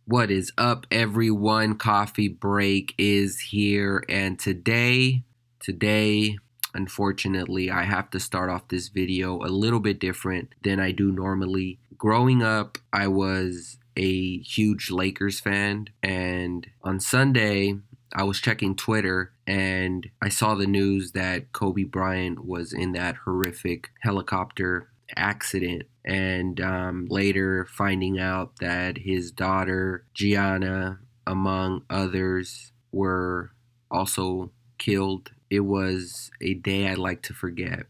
What is up, everyone? Coffee break is here, and today, unfortunately, I have to start off this video a little bit different than I do normally. Growing up, I was a huge Lakers fan, and on Sunday, I was checking Twitter and I saw the news that Kobe Bryant was in that horrific helicopter accident, and later finding out that his daughter Gianna, among others, were also killed. It was a day I'd like to forget.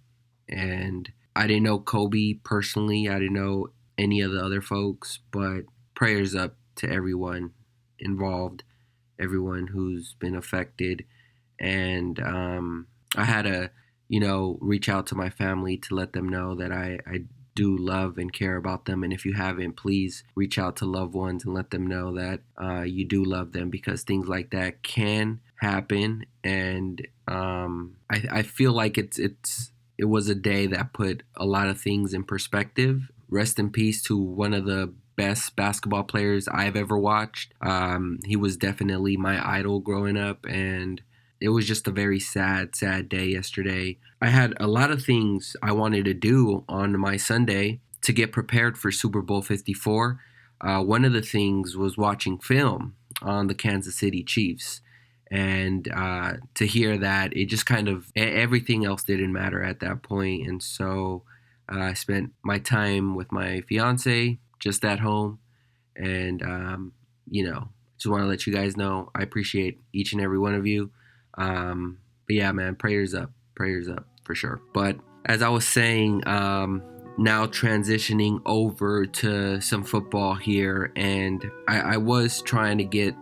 And I didn't know Kobe personally, I didn't know any of the other folks, but prayers up to everyone involved, everyone who's been affected. And I had to reach out to my family to let them know that I do love and care about them. And if you haven't, please reach out to loved ones and let them know that you do love them, because things like that can happen. And I feel like it was a day that put a lot of things in perspective. Rest in peace to one of the best basketball players I've ever watched. He was definitely my idol growing up, and it was just a very sad day yesterday. I had a lot of things I wanted to do on my Sunday to get prepared for Super Bowl 54. One of the things was watching film on the Kansas City Chiefs. And to hear that, it just kind of, everything else didn't matter at that point. And so I spent my time with my fiance just at home. And, just want to let you guys know I appreciate each and every one of you. But yeah, man, prayers up for sure. But as I was saying, now transitioning over to some football here, and I was trying to get,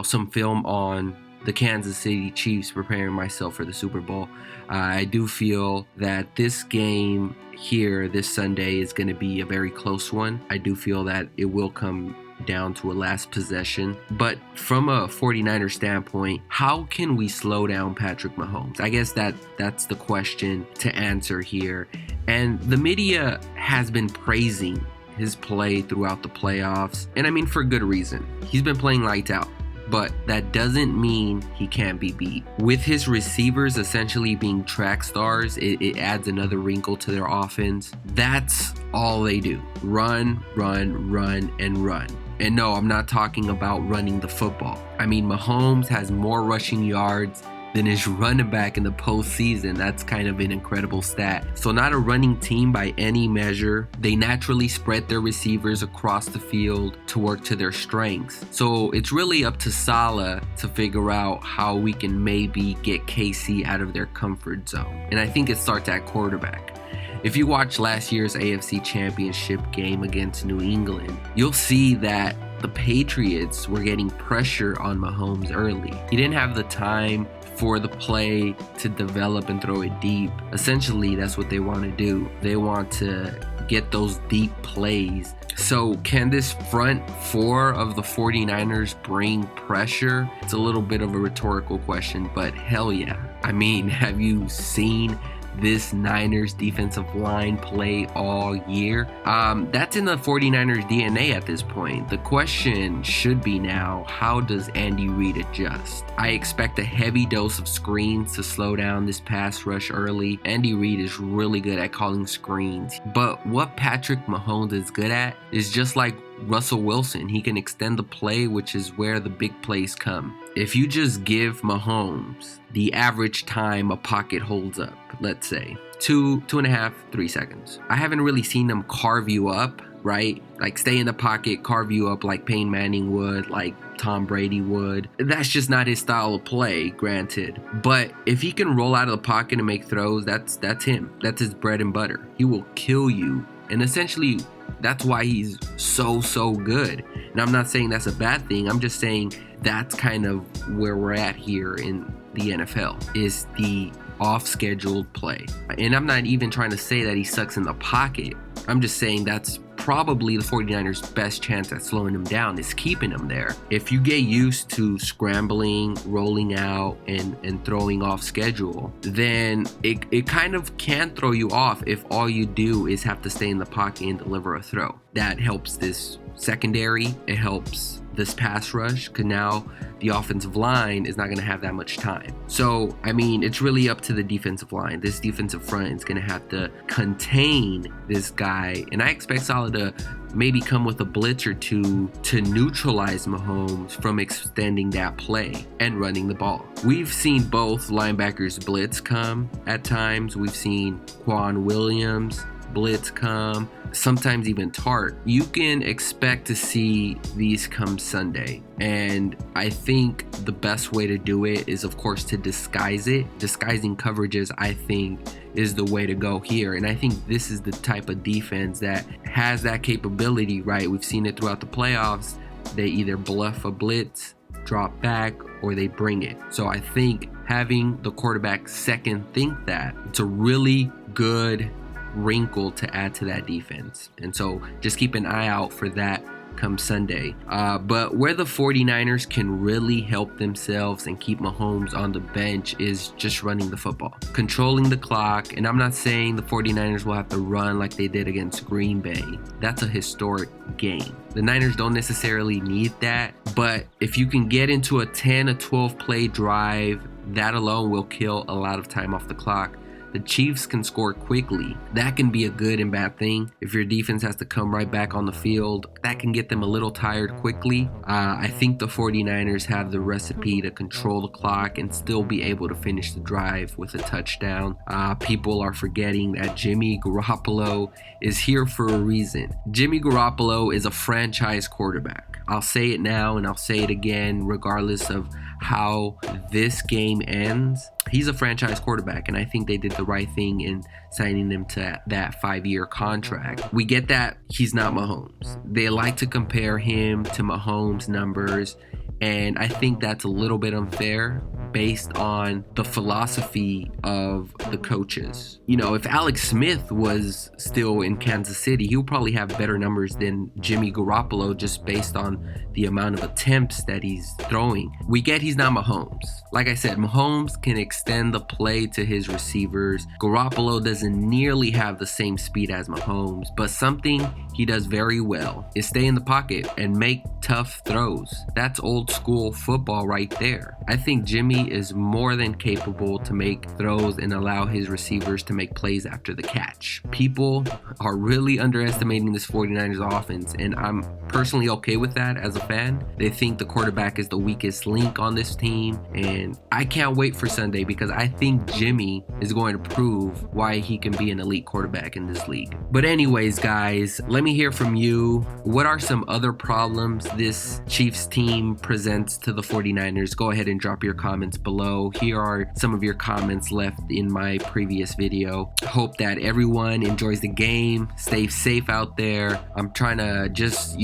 some film on the Kansas City Chiefs, preparing myself for the Super Bowl. I do feel that this game here this Sunday is going to be a very close one. I do feel that it will come down to a last possession. But from a 49er standpoint, how can we slow down Patrick Mahomes? I guess that's the question to answer here. And the media has been praising his play throughout the playoffs, and I mean for good reason. He's been playing lights out. But that doesn't mean he can't be beat. With his receivers essentially being track stars, it adds another wrinkle to their offense. That's all they do. Run, and run. And no, I'm not talking about running the football. I mean, Mahomes has more rushing yards than his running back in the postseason. That's kind of an incredible stat. So not a running team by any measure. They naturally spread their receivers across the field to work to their strengths. So it's really up to Saleh to figure out how we can maybe get KC out of their comfort zone. And I think it starts at quarterback. If you watch last year's AFC Championship game against New England, you'll see that the Patriots were getting pressure on Mahomes early. He didn't have the time for the play to develop and throw it deep. Essentially, that's what they want to do. They want to get those deep plays. So can this front four of the 49ers bring pressure? It's a little bit of a rhetorical question, but hell yeah. I mean, have you seen this Niners defensive line play all year? That's in the 49ers DNA at this point. The question should be now, how does Andy Reid adjust? I expect a heavy dose of screens to slow down this pass rush early. Andy Reid is really good at calling screens, but what Patrick Mahomes is good at is just like Russell Wilson. He can extend the play, which is where the big plays come. If you just give Mahomes the average time a pocket holds up, let's say 2.5, 3 seconds. I haven't really seen them carve you up, right? Like stay in the pocket, carve you up like Peyton Manning would, like Tom Brady would. That's just not his style of play, granted. But if he can roll out of the pocket and make throws, that's him. That's his bread and butter. He will kill you. And essentially, that's why he's so good. And I'm not saying that's a bad thing. I'm just saying that's kind of where we're at here in the NFL, is the off-scheduled play. And I'm not even trying to say that he sucks in the pocket. I'm just saying that's probably the 49ers' best chance at slowing him down, is keeping him there. If you get used to scrambling, rolling out, and throwing off schedule, then it kind of can throw you off if all you do is have to stay in the pocket and deliver a throw. That helps this secondary. It helps this pass rush, because now the offensive line is not going to have that much time. So, I mean, it's really up to the defensive line. This defensive front is going to have to contain this guy, and I expect Saleh to maybe come with a blitz or two to neutralize Mahomes from extending that play and running the ball. We've seen both linebackers blitz come at times. We've seen Quan Williams blitz come, sometimes even Tart. You can expect to see these come Sunday, and I think the best way to do it is, of course, to disguise it. Disguising coverages, I think, is the way to go here, and I think this is the type of defense that has that capability, right? We've seen it throughout the playoffs. They either bluff a blitz, drop back, or they bring it. So I think having the quarterback second think that, it's a really good wrinkle to add to that defense. And so just keep an eye out for that come Sunday. But where the 49ers can really help themselves and keep Mahomes on the bench is just running the football, controlling the clock. And I'm not saying the 49ers will have to run like they did against Green Bay. That's a historic game. The Niners don't necessarily need that, but if you can get into a 10 or 12 play drive, that alone will kill a lot of time off the clock. The Chiefs can score quickly. That can be a good and bad thing. If your defense has to come right back on the field, that can get them a little tired quickly. I think the 49ers have the recipe to control the clock and still be able to finish the drive with a touchdown. People are forgetting that Jimmy Garoppolo is here for a reason. Jimmy Garoppolo is a franchise quarterback. I'll say it now and I'll say it again, regardless of how this game ends. He's a franchise quarterback, and I think they did the right thing in signing him to that 5-year contract. We get that he's not Mahomes. They like to compare him to Mahomes' numbers, and I think that's a little bit unfair based on the philosophy of the coaches. You know, if Alex Smith was still in Kansas City, he would probably have better numbers than Jimmy Garoppolo just based on the amount of attempts that he's throwing. We get he's not Mahomes. Like I said, Mahomes can extend the play to his receivers. Garoppolo doesn't nearly have the same speed as Mahomes, but something he does very well is stay in the pocket and make tough throws. That's old school football right there. I think Jimmy is more than capable to make throws and allow his receivers to make plays after the catch. People are really underestimating this 49ers offense, and I'm personally okay with that as a fan. They think the quarterback is the weakest link on this team, and I can't wait for Sunday because I think Jimmy is going to prove why he can be an elite quarterback in this league. But anyways, guys, let me hear from you. What are some other problems this Chiefs team presents to the 49ers? Go ahead and drop your comments below. Here are some of your comments left in my previous video. Hope that everyone enjoys the game. Stay safe out there. I'm trying to just,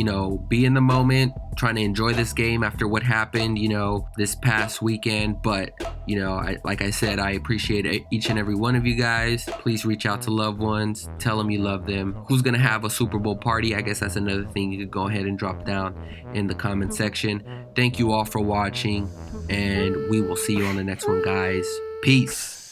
be in the moment, trying to enjoy this game after what happened, this past weekend. But, like I said, I appreciate each and every one of you guys. Please reach out to loved ones. Tell them you love them. Who's going to have a Super Bowl party? I guess that's another thing you could go ahead and drop down in the comment section. Thank you all for watching, and we will see you on the next one, guys. Peace.